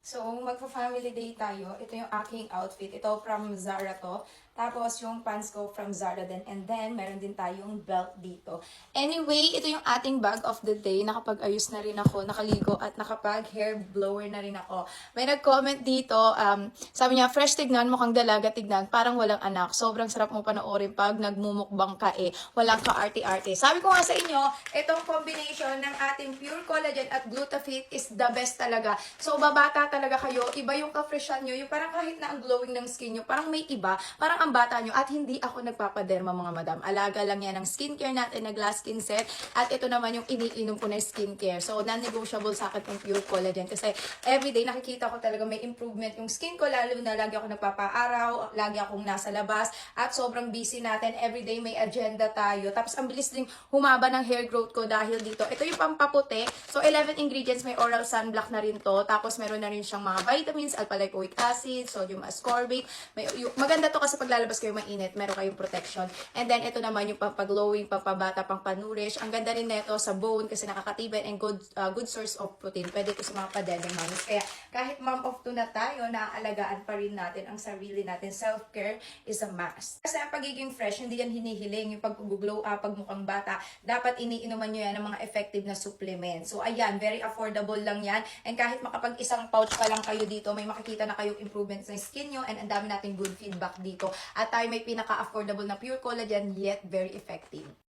So, magpa-family day tayo. Ito yung aking outfit. Ito from Zara to. Tapos, yung pants ko from Zara din. And then, meron din tayong belt dito. Anyway, ito yung ating bag of the day. Nakapag-ayos na rin ako, nakaligo, at nakapag-hair blower na rin ako. May nag-comment dito, sabi niya, fresh tignan, mukhang dalaga tignan, parang walang anak. Sobrang sarap mo panoorin pag nagmumukbang ka walang ka-arte-arte. Sabi ko nga sa inyo, itong combination ng ating pure collagen at Glutafit is the best talaga. So, babata talaga kayo, iba yung ka-freshan nyo, yung parang kahit na ang glowing ng skin nyo, parang may iba, parang ang bata nyo, at hindi ako nagpapaderma mga madam. Alaga lang yan ng skincare natin na glass skin set, at ito naman yung iniinom ko na skincare. So, non-negotiable sa akin yung pure collagen kasi everyday nakikita ko talaga may improvement yung skin ko, lalo na lagi ako nagpapaaraw, lagi akong nasa labas, at sobrang busy natin, everyday may agenda tayo. Tapos, ang bilis ding humaba ng hair growth ko dahil dito. Ito yung pampaputi. So, 11 ingredients, may oral sunblock na rin to. Tapos, meron na rin siyang mga vitamins, alpha-lipoic acid, sodium ascorbic. Maganda to kasi pag lalabas kayo mainit, meron kayong protection. And then, ito naman yung pampaglowing, pampabata, pangpanurish. Ang ganda rin nito sa bone kasi nakakatibay and good source of protein. Pwede ito sa mga padedeng mamis. Kaya, kahit mom of two na tayo, naaalagaan pa rin natin ang sarili natin. Self-care is a must. Kasi ang pagiging fresh, hindi yan hinihiling. Yung pag-glow up, pag mukhang bata, dapat iniinuman nyo yan ng mga effective na supplements. So, ayan, very affordable lang yan. And kahit makapag isang pouch pa lang kayo dito, may makikita na kayong improvements sa skin nyo, and ang dami nating good feedback dito. At tayo may pinaka-affordable na pure collagen, yet very effective.